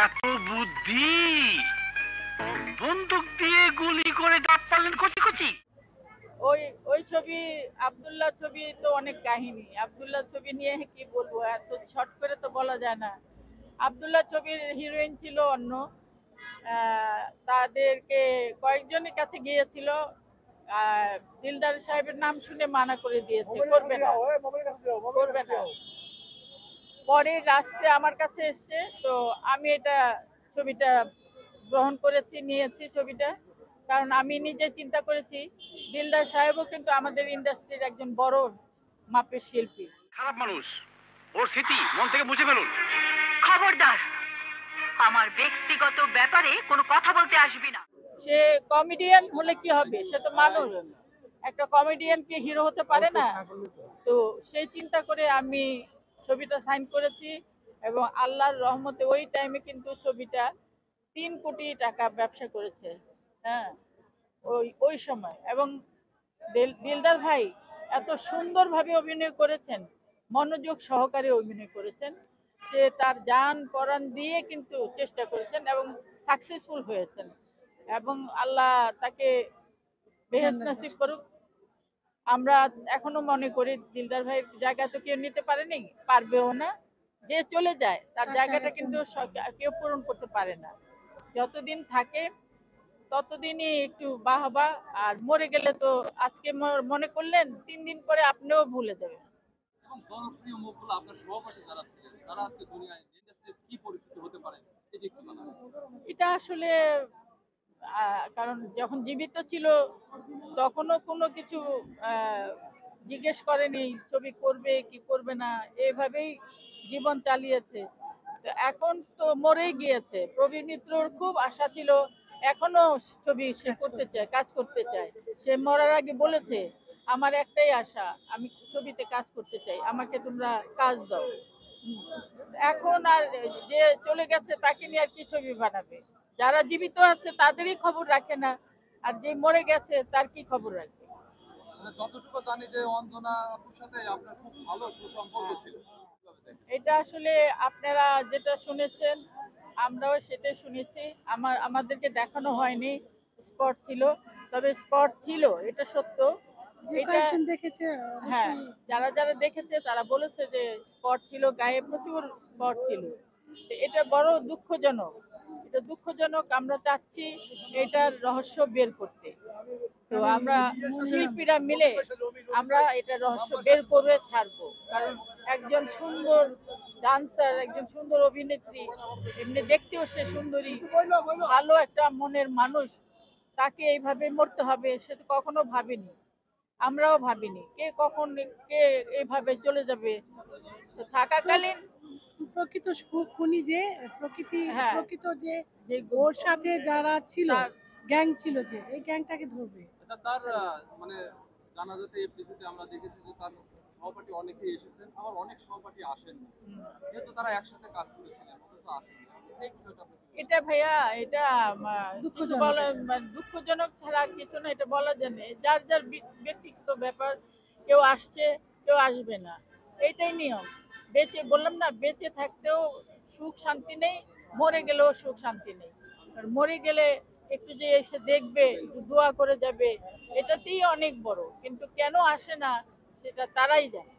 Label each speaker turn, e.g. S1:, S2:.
S1: এত বুদ্ধি! বন্দুক দিয়ে গুলি করে দাঁত পারলেন কচি কচি।
S2: ওই ওই ছবি, আব্দুল্লাহ ছবি তো অনেক কাহিনী। আব্দুল্লাহ ছবি নিয়ে কি বলবো, এত শর্ট করে তো বলা যায় না। আব্দুল্লাহ ছবির হিরোইন ছিল অন্য। তাদেরকে কয়েকজনের কাছে গিয়েছিল, দিলদার সাহেবের নাম শুনে মানা করে দিয়েছে, করবে না, করবে না। পরে লাস্টে আমার কাছে এসছে, তো আমি এটা ছবিটা গ্রহণ করেছি, নিয়েছি ছবিটা। কারণ আমি নিজে চিন্তা করেছি, দিলদার সাহেবও কিন্তু আমাদের ইন্ডাস্ট্রির একজন বড় মাপের শিল্পী।
S1: খারাপ মানুষ, ওর স্মৃতি মন থেকে মুছে ফেলুন।
S3: খবরদার, আমার ব্যক্তিগত ব্যাপারে কোনো কথা বলতে আসবি না।
S2: সে কমেডিয়ান হলে কি হবে, সে তো মানুষ। একটা কমেডিয়ান কি হিরো হতে পারে না? তো সেই চিন্তা করে আমি ছবিটা সাইন করেছি, এবং আল্লাহর রহমতে ওই টাইমে কিন্তু ছবিটা 3 কোটি টাকা ব্যবসা করেছে। হ্যাঁ, ওই ওই সময়। এবং দিলদার ভাই এত সুন্দরভাবে অভিনয় করেছেন, মনোযোগ সহকারে অভিনয় করেছেন। সে তার জান পরাণ দিয়ে কিন্তু চেষ্টা করেছেন এবং সাকসেসফুল হয়েছেন। এবং আল্লাহ তাকে বেহেশত নসিব করুক। আমরা এখনো মনে করি দিলদার ভাইয়ের জায়গা তো কেউ নিতে পারেনি, পারবেও না। যে চলে যায় তার জায়গাটা কিন্তু কেউ পূরণ করতে পারে না। যতদিন থাকে ততদিনই একটু বাহবা, আর মরে গেলে তো আজকে মনে করলেন 3 দিন পরে আপনিও ভুলে যাবেন।
S4: এবং জনপ্রিয় মুখগুলো আপনার সহপাঠী যারা ছিলেন তারা আজকে দুনিয়ায় ইন্ডাস্ট্রির কি পরিস্থিতি হতে পারে এটি একটু জানাবেন।
S2: এটা আসলে কারণ যখন জীবিত ছিল তখনও কোনো কিছু আহ, জিজ্ঞেস করেনি ছবি করবে কি করবে না, এভাবেই জীবন চালিয়েছে। তো এখন তো মরেই গিয়েছে। প্রবীর মিত্রর খুব আশা ছিল, এখনো ছবি সে করতে চায়, কাজ করতে চায়। সে মরার আগে বলেছে, আমার একটাই আশা, আমি ছবিতে কাজ করতে চাই, আমাকে তোমরা কাজ দাও। হুম। এখন আর যে চলে গেছে তাকে নিয়ে আর কি ছবি বানাবে? যারা জীবিত আছে তাদেরই খবর রাখে না, আর যে মরে গেছে তার কি খবর রাখবে?
S4: মানে যতটুকু জানি যে অঞ্জনা আপুর সাথে আপনার খুব ভালো সুসম্পর্ক ছিল, কিভাবে দেখেন?
S2: এটা আসলে আপনারা যেটা শুনেছেন আমরাও সেটাই শুনেছি। আমাদেরকে দেখানো হয়নি স্পট ছিল, তবে স্পট ছিল, এটা সত্য।
S5: যে
S2: এটা
S5: কয়েকজন দেখেছে
S2: হ্যাঁ,
S5: অবশ্যই।
S2: যারা যারা দেখেছে তারা বলেছে যে স্পট ছিল, গায়ে প্রচুর স্পট ছিল। তো এটা বড় দুঃখজনক, এটা দুঃখজনক। আমরা চাচ্ছি এটার রহস্য বের করতে। তো আমরা শিল্পীরা মিলে আমরা এটা রহস্য বের করে ছাড়বো। কারণ একজন সুন্দর ডান্সার, একজন সুন্দর অভিনেত্রী, এমনি দেখতেও সে সুন্দরী, ভালো একটা মনের মানুষ, তাকে এইভাবে মরতে হবে সে তো কখনো ভাবেনি, আমরাও ভাবিনি। কে কখন কে এইভাবে চলে যাবে। তো থাকাকালীন
S5: প্রকৃত খুনি যে প্রকৃতি,
S2: হ্যাঁ,
S5: প্রকৃত যে
S2: যে
S5: ওর সাথে যারা ছিল,
S2: তার-
S5: গ্যাং ছিল, যে এই গ্যাংটাকে ধরবে।
S4: আচ্ছা, তার মানে জানাজাতে এফডিসিতে আমরা দেখেছি যে তার সহপাঠী অনেকেই এসেছেন, আবার অনেক সহপাঠী আসেননি, যেহেতু তারা একসাথে কাজ করেছিলেন অথচ আসেননি। এই বিষয়টা আপনি কি বলবেন?
S2: এটা ভাইয়া, এটা কিছু
S5: দুঃখজনক
S2: বলা
S5: এটা।
S2: দুঃখজনক ছাড়া আর কিছু না। এটা বলা যায় না, যার যার ব্যক্তিগত ব্যাপার। কেউ আসছে, কেউ আসবে না, এইটাই নিয়ম। বেঁচে বললাম না, বেঁচে থাকতেও সুখ শান্তি নেই, মরে গেলেও সুখ শান্তি নেই। আর মরে গেলে একটু যে এসে দেখবে, একটু দোয়া করে যাবে, এটাতেই অনেক বড়। কিন্তু কেন আসে না সেটা তারাই জানে।